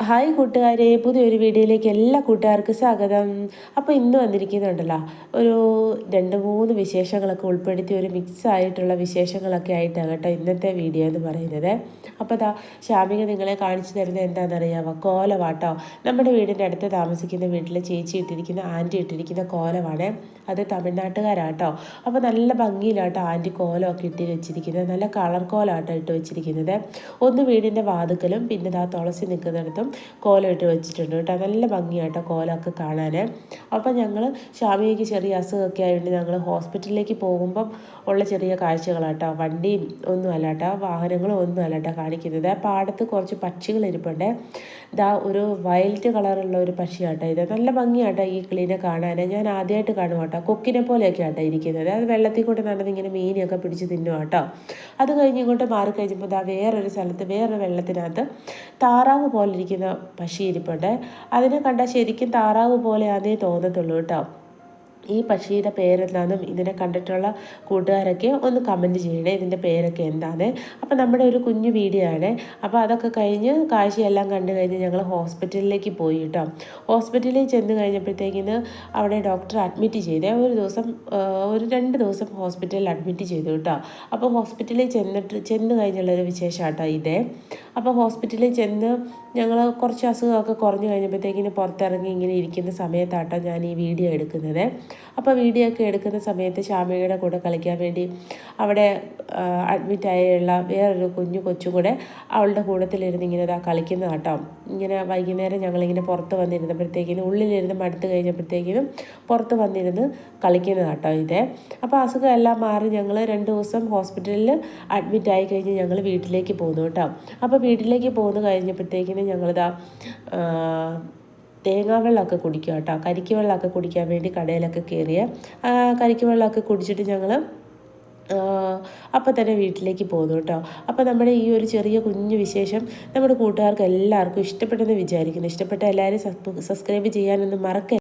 Hi കൂട്ടുകാരെ, പുതിയൊരു വീഡിയോയിലേക്ക് എല്ലാ കൂട്ടുകാർക്കും സ്വാഗതം. അപ്പോൾ ഇന്ന് വന്നിരിക്കുന്നുണ്ടല്ലോ ഒരു 2-3 വിശേഷങ്ങളൊക്കെ ഉൾപ്പെടുത്തി ഒരു മിക്സ് ആയിട്ടുള്ള വിശേഷങ്ങളൊക്കെ ആയിട്ടാണ് കേട്ടോ ഇന്നത്തെ വീഡിയോ എന്ന് പറയുന്നത്. അപ്പോൾ ശാമിക നിങ്ങളെ കാണിച്ചു തരുന്നത് എന്താണെന്നറിയാമോ? കോലവാട്ടോ. നമ്മുടെ വീടിൻ്റെ അടുത്ത് താമസിക്കുന്ന വീട്ടിൽ ചേച്ചി ഇട്ടിരിക്കുന്ന ആൻറ്റി ഇട്ടിരിക്കുന്ന കോലമാണ്. അത് തമിഴ്നാട്ടുകാരാട്ടോ. അപ്പോൾ നല്ല ഭംഗിയിലാട്ടോ ആൻറ്റി കോലമൊക്കെ ഇട്ട് വെച്ചിരിക്കുന്നത്. നല്ല കളർ കോലമാട്ടോ ഇട്ട് വെച്ചിരിക്കുന്നത്. ഒന്ന് വീടിൻ്റെ വാതുക്കലും പിന്നെ തുളസി നിൽക്കുന്നിടത്തും കോലം ഇട്ട് വെച്ചിട്ടുണ്ട് കേട്ടോ. നല്ല ഭംഗിയാട്ടോ കോലമൊക്കെ കാണാൻ. അപ്പം ഞങ്ങൾ ശാമികയ്ക്ക് ചെറിയ അസുഖമൊക്കെ ആയതുകൊണ്ട് ഞങ്ങൾ ഹോസ്പിറ്റലിലേക്ക് പോകുമ്പം ഉള്ള ചെറിയ കാഴ്ചകളാട്ടോ. വണ്ടിയും ഒന്നും അല്ല കേട്ടോ, വാഹനങ്ങളും ഒന്നും അല്ല കേട്ടോ കാണിക്കുന്നത്. പാടത്ത് കുറച്ച് പക്ഷികൾ ഇരിപ്പുണ്ട്. ഒരു വയലറ്റ് കളറുള്ള ഒരു പക്ഷിയാട്ടോ ഇത്. നല്ല ഭംഗിയാട്ടോ ഈ കിളീനെ കാണാൻ. ഞാൻ ആദ്യമായിട്ട് കാണും കേട്ടോ. കൊക്കിനെ പോലെയൊക്കെ ആട്ടോ ഇരിക്കുന്നത്. അത് വെള്ളത്തിൽ കൂടെ നടന്ന് ഇങ്ങനെ മീനെയൊക്കെ പിടിച്ച് തിന്നും കേട്ടോ. അത് കഴിഞ്ഞ് ഇങ്ങോട്ട് മാറിക്കഴിഞ്ഞപ്പോൾ വേറൊരു സ്ഥലത്ത് വേറൊരു വെള്ളത്തിനകത്ത് താറാവ് പോലെ ഇരിക്കുന്ന പക്ഷി ഇരിപ്പുണ്ട്. അതിനെ കണ്ടാൽ ശരിക്കും താറാവ് പോലെയാണെന്നേ തോന്നത്തുള്ളൂ കേട്ടോ. ഈ പക്ഷിയുടെ പേരെന്താണെന്നും ഇതിനെ കണ്ടിട്ടുള്ള കൂട്ടുകാരൊക്കെ ഒന്ന് കമൻറ്റ് ചെയ്യണേ, ഇതിൻ്റെ പേരൊക്കെ എന്താണ്. അപ്പോൾ നമ്മുടെ ഒരു കുഞ്ഞു വീഡിയോ ആണ്. അപ്പോൾ അതൊക്കെ കഴിഞ്ഞ് കാഴ്ചയെല്ലാം കണ്ടു കഴിഞ്ഞ് ഞങ്ങൾ ഹോസ്പിറ്റലിലേക്ക് പോയി കേട്ടോ. ഹോസ്പിറ്റലിൽ ചെന്ന് കഴിഞ്ഞപ്പോഴത്തേക്കിന് അവിടെ ഡോക്ടർ അഡ്മിറ്റ് ചെയ്തേ. ഒരു 2 ദിവസം ഹോസ്പിറ്റലിൽ അഡ്മിറ്റ് ചെയ്തു കേട്ടോ. അപ്പോൾ ഹോസ്പിറ്റലിൽ ചെന്ന് കഴിഞ്ഞുള്ളൊരു വിശേഷമാട്ടോ ഇതേ. അപ്പോൾ ഹോസ്പിറ്റലിൽ ചെന്ന് ഞങ്ങൾ കുറച്ച് അസുഖമൊക്കെ കുറഞ്ഞു കഴിഞ്ഞപ്പോഴത്തേക്കിന് പുറത്തിറങ്ങി ഇങ്ങനെ ഇരിക്കുന്ന സമയത്താട്ടോ ഞാൻ ഈ വീഡിയോ എടുക്കുന്നത്. അപ്പോൾ വീഡിയോ ഒക്കെ എടുക്കുന്ന സമയത്ത് ശാമികയുടെ കൂടെ കളിക്കാൻ വേണ്ടി അവിടെ അഡ്മിറ്റായുള്ള വേറൊരു കൊച്ചും കൂടെ അവളുടെ കൂട്ടത്തിലിരുന്ന് ഇങ്ങനെ കളിക്കുന്ന കേട്ടോ. ഇങ്ങനെ വൈകുന്നേരം ഞങ്ങളിങ്ങനെ പുറത്ത് വന്നിരുന്നപ്പോഴത്തേക്കിനും ഉള്ളിലിരുന്ന് മടുത്ത് കഴിഞ്ഞപ്പോഴത്തേക്കിനും പുറത്ത് വന്നിരുന്ന് കളിക്കുന്ന കേട്ടോ ഇത്. അപ്പോൾ അസുഖം എല്ലാം മാറി ഞങ്ങൾ 2 ദിവസം ഹോസ്പിറ്റലിൽ അഡ്മിറ്റായി കഴിഞ്ഞ് ഞങ്ങൾ വീട്ടിലേക്ക് പോന്നു കേട്ടോ. അപ്പോൾ വീട്ടിലേക്ക് പോന്നു കഴിഞ്ഞപ്പോഴത്തേക്കിനും ഞങ്ങളിതാ തേങ്ങാ വെള്ളമൊക്കെ കുടിക്കുക കേട്ടോ. കരിക്ക് വെള്ളമൊക്കെ കുടിക്കാൻ വേണ്ടി കടയിലൊക്കെ കയറിയ കരിക്ക് വെള്ളമൊക്കെ കുടിച്ചിട്ട് ഞങ്ങൾ അപ്പോൾ തന്നെ വീട്ടിലേക്ക് പോകുന്നു കേട്ടോ. അപ്പോൾ നമ്മുടെ ഈ ഒരു ചെറിയ കുഞ്ഞു വിശേഷം നമ്മുടെ കൂട്ടുകാർക്ക് എല്ലാവർക്കും ഇഷ്ടപ്പെട്ടെന്ന് വിചാരിക്കുന്നു. ഇഷ്ടപ്പെട്ട എല്ലാവരും സബ്സ്ക്രൈബ് ചെയ്യാനൊന്നും മറക്കരുത്.